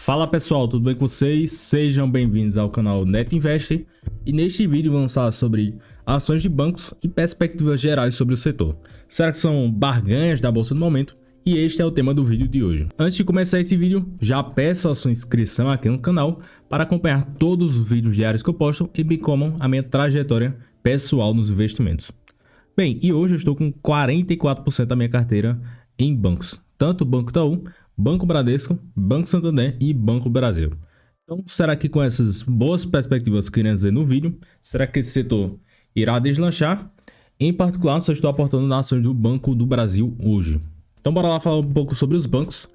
Fala pessoal, tudo bem com vocês? Sejam bem-vindos ao canal NetInvest e neste vídeo vamos falar sobre ações de bancos e perspectivas gerais sobre o setor. Será que são barganhas da bolsa do momento? E este é o tema do vídeo de hoje. Antes de começar esse vídeo, já peço a sua inscrição aqui no canal para acompanhar todos os vídeos diários que eu posto e bem como a minha trajetória pessoal nos investimentos. Bem, e hoje eu estou com 44% da minha carteira em bancos, tanto Banco Itaú, Banco Bradesco, Banco Santander e Banco Brasil. Então, será que com essas boas perspectivas que iremos ver no vídeo, será que esse setor irá deslanchar? Em particular, só estou aportando nas ações do Banco do Brasil hoje. Então, bora lá falar um pouco sobre os bancos.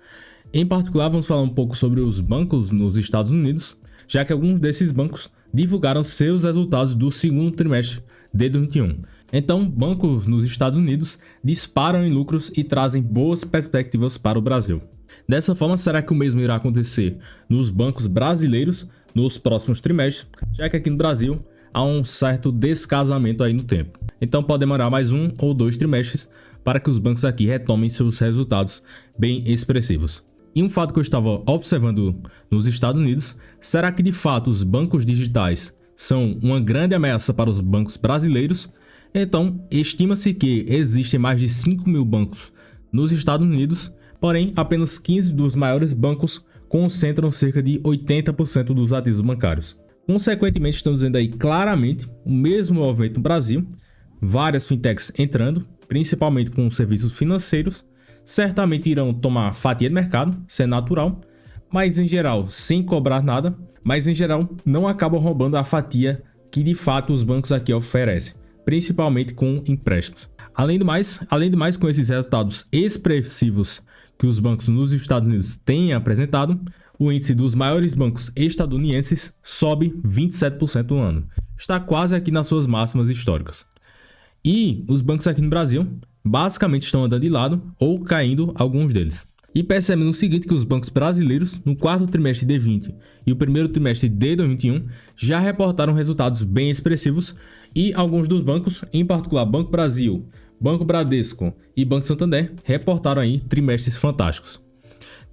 Em particular, vamos falar um pouco sobre os bancos nos Estados Unidos, já que alguns desses bancos divulgaram seus resultados do segundo trimestre de 2021. Então, bancos nos Estados Unidos disparam em lucros e trazem boas perspectivas para o Brasil. Dessa forma, será que o mesmo irá acontecer nos bancos brasileiros nos próximos trimestres, já que aqui no Brasil há um certo descasamento aí no tempo. Então pode demorar mais 1 ou 2 trimestres para que os bancos aqui retomem seus resultados bem expressivos. E um fato que eu estava observando nos Estados Unidos, será que de fato os bancos digitais são uma grande ameaça para os bancos brasileiros? Então, estima-se que existem mais de 5 mil bancos nos Estados Unidos, porém, apenas 15 dos maiores bancos concentram cerca de 80% dos ativos bancários. Consequentemente, estamos vendo aí claramente o mesmo movimento no Brasil, várias fintechs entrando, principalmente com serviços financeiros, certamente irão tomar fatia de mercado, isso é natural, mas em geral sem cobrar nada, mas em geral não acabam roubando a fatia que de fato os bancos aqui oferecem, principalmente com empréstimos. Além do mais, com esses resultados expressivos que os bancos nos Estados Unidos têm apresentado, o índice dos maiores bancos estadunidenses sobe 27% no ano. Está quase aqui nas suas máximas históricas. E os bancos aqui no Brasil basicamente estão andando de lado ou caindo alguns deles. E percebemos o seguinte, que os bancos brasileiros no quarto trimestre de 2020 e o primeiro trimestre de 2021 já reportaram resultados bem expressivos e alguns dos bancos, em particular Banco Brasil, Banco Bradesco e Banco Santander, reportaram aí trimestres fantásticos.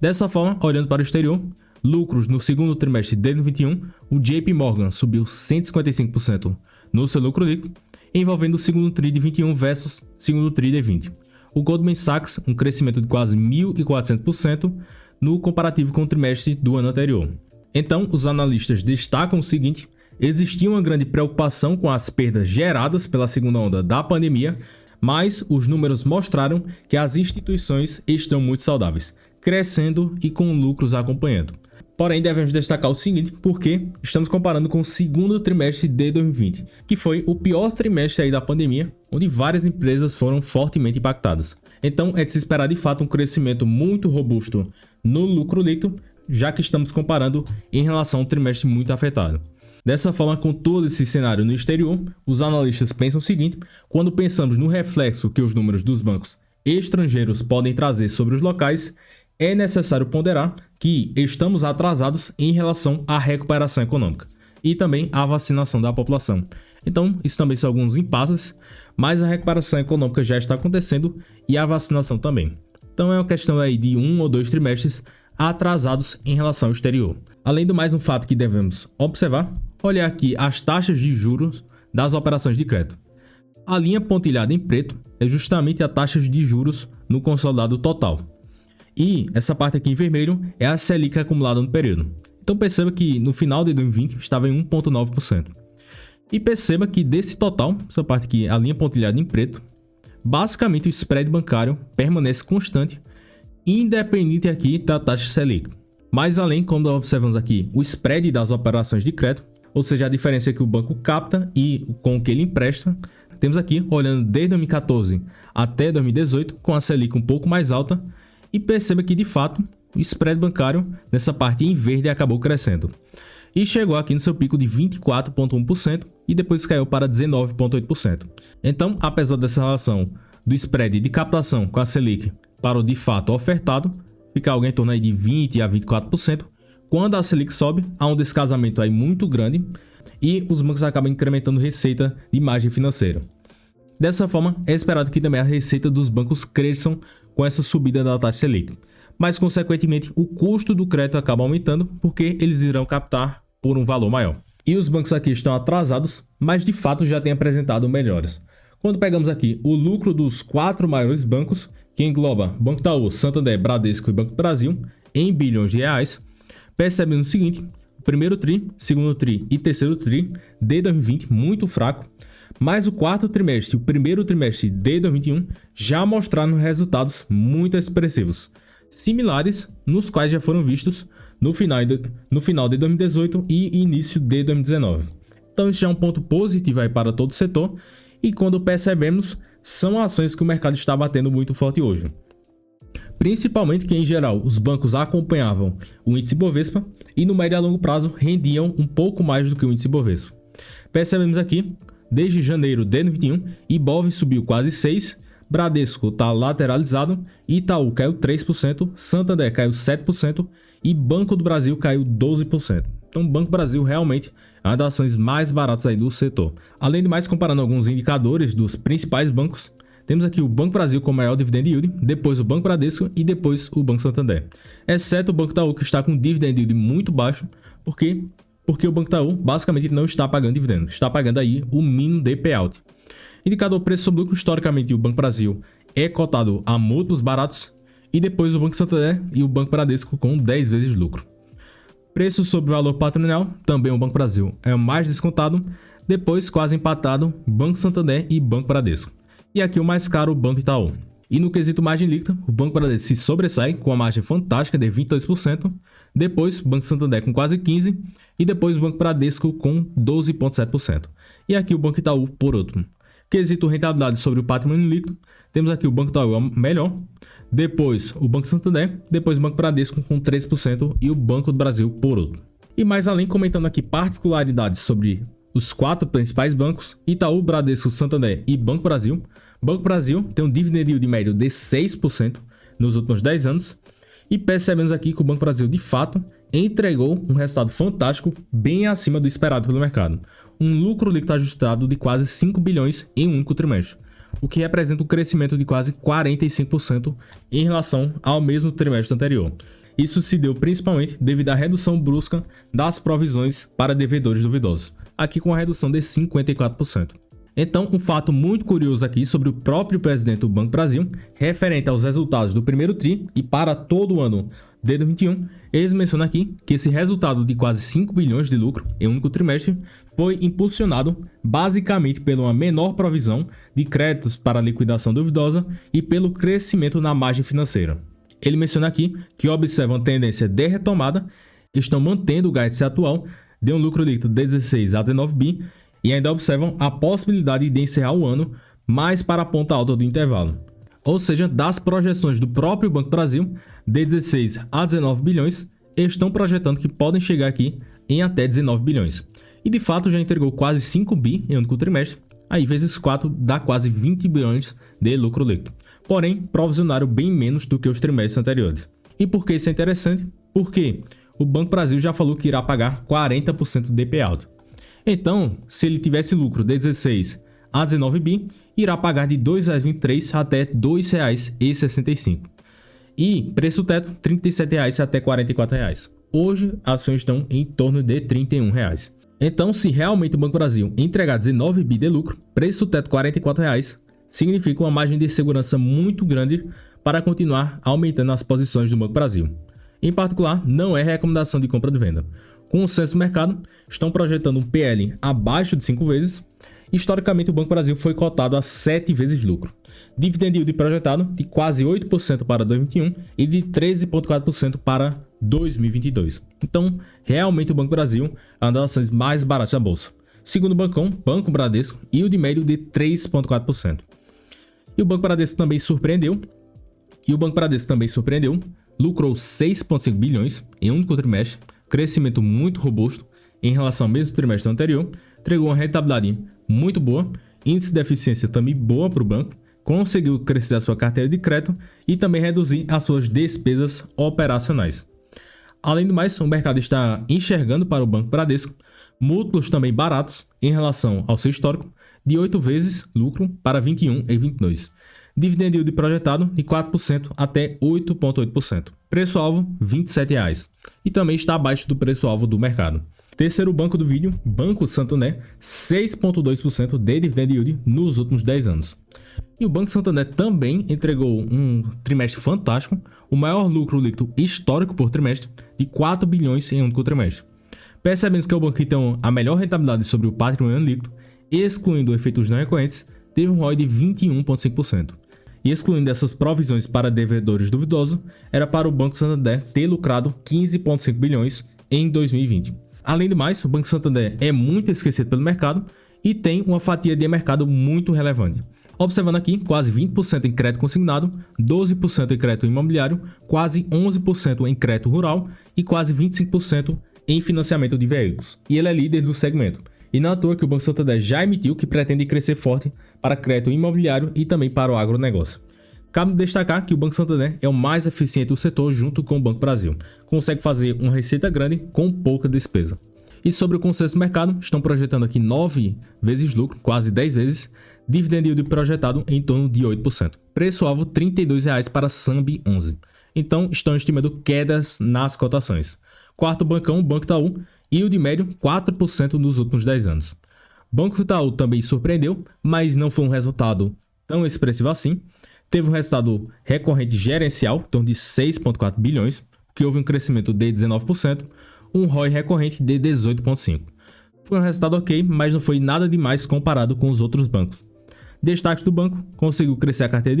Dessa forma, olhando para o exterior, lucros no segundo trimestre de 2021, o JP Morgan subiu 155% no seu lucro líquido, envolvendo o segundo TRI de 21 versus segundo TRI de 20. O Goldman Sachs, um crescimento de quase 1.400% no comparativo com o trimestre do ano anterior. Então, os analistas destacam o seguinte: existia uma grande preocupação com as perdas geradas pela segunda onda da pandemia, mas os números mostraram que as instituições estão muito saudáveis, crescendo e com lucros acompanhando. Porém, devemos destacar o seguinte, porque estamos comparando com o segundo trimestre de 2020, que foi o pior trimestre aí da pandemia, onde várias empresas foram fortemente impactadas. Então, é de se esperar de fato um crescimento muito robusto no lucro líquido, já que estamos comparando em relação a um trimestre muito afetado. Dessa forma, com todo esse cenário no exterior, os analistas pensam o seguinte: quando pensamos no reflexo que os números dos bancos estrangeiros podem trazer sobre os locais, é necessário ponderar que estamos atrasados em relação à recuperação econômica e também à vacinação da população. Então, isso também são alguns impasses, mas a recuperação econômica já está acontecendo e a vacinação também. Então, é uma questão aí de 1 ou 2 trimestres atrasados em relação ao exterior. Além do mais, um fato que devemos observar, olhar aqui as taxas de juros das operações de crédito. A linha pontilhada em preto é justamente a taxa de juros no consolidado total. E essa parte aqui em vermelho é a Selic acumulada no período. Então perceba que no final de 2020 estava em 1,9%. E perceba que desse total, essa parte aqui, a linha pontilhada em preto, basicamente o spread bancário permanece constante, independente aqui da taxa Selic. Mais além, como observamos aqui, o spread das operações de crédito, ou seja, a diferença que o banco capta e com o que ele empresta, temos aqui, olhando desde 2014 até 2018, com a Selic um pouco mais alta, e perceba que de fato o spread bancário nessa parte em verde acabou crescendo e chegou aqui no seu pico de 24,1% e depois caiu para 19,8%. Então, apesar dessa relação do spread de captação com a Selic para o de fato ofertado ficar algo em torno aí de 20 a 24%, quando a Selic sobe há um descasamento aí muito grande e os bancos acabam incrementando receita de margem financeira. Dessa forma, é esperado que também a receita dos bancos cresçam com essa subida da taxa Selic. mas consequentemente o custo do crédito acaba aumentando porque eles irão captar por um valor maior. E os bancos aqui estão atrasados, mas de fato já têm apresentado melhoras. Quando pegamos aqui o lucro dos 4 maiores bancos, que engloba Banco Itaú, Santander, Bradesco e Banco do Brasil, em bilhões de reais, percebemos o seguinte: o primeiro TRI, segundo TRI e terceiro TRI de 2020 muito fraco, mas o quarto trimestre e o primeiro trimestre de 2021 já mostraram resultados muito expressivos, similares nos quais já foram vistos no final de 2018 e início de 2019. Então isso já é um ponto positivo aí para todo o setor, e quando percebemos, são ações que o mercado está batendo muito forte hoje. Principalmente que, em geral, os bancos acompanhavam o índice Bovespa e no médio a longo prazo rendiam um pouco mais do que o índice Bovespa. Percebemos aqui, desde janeiro de 2021, Ibov subiu quase 6%, Bradesco está lateralizado, Itaú caiu 3%, Santander caiu 7% e Banco do Brasil caiu 12%. Então, o Banco do Brasil realmente é uma das ações mais baratas aí do setor. Além de mais, comparando alguns indicadores dos principais bancos, temos aqui o Banco do Brasil com maior dividend yield, depois o Banco Bradesco e depois o Banco Santander. Exceto o Banco Itaú, que está com dividend yield muito baixo, porque o Banco Itaú basicamente não está pagando dividendo, está pagando aí o mínimo de payout. Indicador preço sobre lucro, historicamente o Banco Brasil é cotado a múltiplos baratos, e depois o Banco Santander e o Banco Bradesco com 10 vezes lucro. Preço sobre valor patrimonial, também o Banco Brasil é o mais descontado, depois quase empatado Banco Santander e Banco Bradesco. E aqui o mais caro, o Banco Itaú. E no quesito margem líquida, o Banco Bradesco se sobressai com uma margem fantástica de 22%, depois o Banco Santander com quase 15% e depois o Banco Bradesco com 12,7%. E aqui o Banco Itaú por último. Quesito rentabilidade sobre o patrimônio líquido, temos aqui o Banco Itaú melhor, depois o Banco Santander, depois o Banco Bradesco com 13% e o Banco do Brasil por último. E mais além, comentando aqui particularidades sobre os 4 principais bancos, Itaú, Bradesco, Santander e Banco Brasil. Banco Brasil tem um dividend yield médio de 6% nos últimos 10 anos, e percebemos aqui que o Banco Brasil de fato entregou um resultado fantástico, bem acima do esperado pelo mercado. Um lucro líquido ajustado de quase 5 bilhões em um único trimestre, o que representa um crescimento de quase 45% em relação ao mesmo trimestre anterior. Isso se deu principalmente devido à redução brusca das provisões para devedores duvidosos, aqui com a redução de 54%. Então, um fato muito curioso aqui sobre o próprio presidente do Banco Brasil, referente aos resultados do primeiro TRI e para todo o ano de 2021, eles mencionam aqui que esse resultado de quase 5 bilhões de lucro em um único trimestre foi impulsionado basicamente pela uma menor provisão de créditos para liquidação duvidosa e pelo crescimento na margem financeira. Ele menciona aqui que observam tendência de retomada, estão mantendo o guidance atual de um lucro líquido de 16 a 19 bi e ainda observam a possibilidade de encerrar o ano mais para a ponta alta do intervalo. Ou seja, das projeções do próprio Banco do Brasil, de 16 a 19 bilhões, estão projetando que podem chegar aqui em até 19 bilhões. E de fato já entregou quase 5 bi em um único trimestre, aí vezes 4 dá quase 20 bilhões de lucro líquido. Porém, provisionário bem menos do que os trimestres anteriores. E por que isso é interessante? Porque o Banco do Brasil já falou que irá pagar 40% de payout. Então, se ele tivesse lucro de 16 a 19 bi, irá pagar de R$ 2,23 até R$ 2,65. E preço teto, R$ 37 até R$ 44. Hoje, as ações estão em torno de R$ 31. Então, se realmente o Banco do Brasil entregar 19 bi de lucro, preço teto R$ 44, significa uma margem de segurança muito grande para continuar aumentando as posições do Banco do Brasil. Em particular, não é recomendação de compra de venda. Com o censo do mercado, estão projetando um PL abaixo de 5 vezes. Historicamente, o Banco do Brasil foi cotado a 7 vezes lucro. Dividend yield projetado de quase 8% para 2021 e de 13,4% para 2022. Então, realmente o Banco do Brasil é uma das ações mais baratas da bolsa. Segundo o Bancão, Banco Bradesco, yield médio de 3,4%. E o Banco Bradesco também surpreendeu. Lucrou 6,5 bilhões em um único trimestre, crescimento muito robusto em relação ao mesmo trimestre anterior, entregou uma rentabilidade muito boa, índice de eficiência também boa para o banco, conseguiu crescer a sua carteira de crédito e também reduzir as suas despesas operacionais. Além do mais, o mercado está enxergando para o Banco Bradesco múltiplos também baratos em relação ao seu histórico, de 8 vezes lucro para 21 e 22. Dividend yield projetado de 4% até 8,8%. Preço-alvo R$ 27,00 e também está abaixo do preço-alvo do mercado. Terceiro banco do vídeo, Banco Santander, 6,2% de dividend yield nos últimos 10 anos. E o Banco Santander também entregou um trimestre fantástico, o maior lucro líquido histórico por trimestre, de 4 bilhões em um único trimestre. Percebendo que é o banco que tem a melhor rentabilidade sobre o patrimônio líquido, excluindo efeitos não recorrentes, teve um ROI de 21,5%. E excluindo essas provisões para devedores duvidosos, era para o Banco Santander ter lucrado 15,5 bilhões em 2020. Além do mais, o Banco Santander é muito esquecido pelo mercado e tem uma fatia de mercado muito relevante. Observando aqui, quase 20% em crédito consignado, 12% em crédito imobiliário, quase 11% em crédito rural e quase 25% em financiamento de veículos. E ele é líder do segmento. E não é à toa que o Banco Santander já emitiu que pretende crescer forte para crédito imobiliário e também para o agronegócio. Cabe destacar que o Banco Santander é o mais eficiente do setor junto com o Banco Brasil. Consegue fazer uma receita grande com pouca despesa. E sobre o consenso do mercado, estão projetando aqui 9 vezes lucro, quase 10 vezes, dividend yield projetado em torno de 8%. Preço-alvo R$ 32,00 para Sambi 11. Então, estão estimando quedas nas cotações. Quarto bancão, Banco Itaú, yield médio 4% nos últimos 10 anos. Banco Itaú também surpreendeu, mas não foi um resultado tão expressivo assim. Teve um resultado recorrente gerencial, em torno de 6,4 bilhões, que houve um crescimento de 19%, um ROI recorrente de 18,5%. Foi um resultado ok, mas não foi nada demais comparado com os outros bancos. Destaque do banco, conseguiu crescer a carteira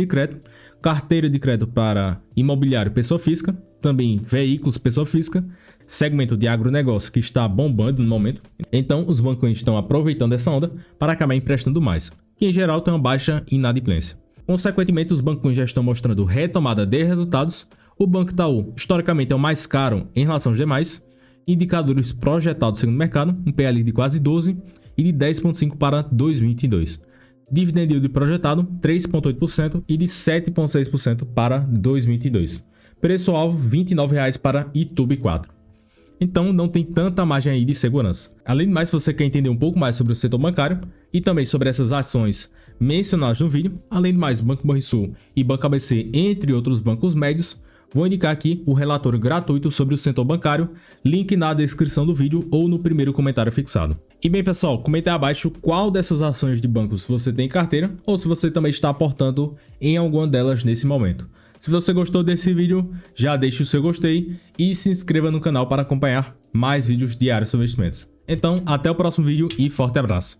de crédito para imobiliário pessoa física, também veículos pessoa física, segmento de agronegócio que está bombando no momento. Então, os bancos estão aproveitando essa onda para acabar emprestando mais, que em geral tem uma baixa inadimplência. Consequentemente, os bancos já estão mostrando retomada de resultados. O Banco Itaú, historicamente, é o mais caro em relação aos demais. Indicadores projetados segundo o mercado, um PL de quase 12 e de 10,5 para 2022. Dividend yield projetado 3,8% e de 7,6% para 2022. Preço-alvo R$ 29,00 para Itube 4. Então não tem tanta margem aí de segurança. Além de mais, se você quer entender um pouco mais sobre o setor bancário e também sobre essas ações mencionadas no vídeo, além de mais Banco Banrisul e Banco ABC, entre outros bancos médios, vou indicar aqui o relatório gratuito sobre o setor bancário, link na descrição do vídeo ou no primeiro comentário fixado. E bem pessoal, comente aí abaixo qual dessas ações de bancos você tem em carteira ou se você também está aportando em alguma delas nesse momento. Se você gostou desse vídeo, já deixe o seu gostei e se inscreva no canal para acompanhar mais vídeos diários sobre investimentos. Então, até o próximo vídeo e forte abraço!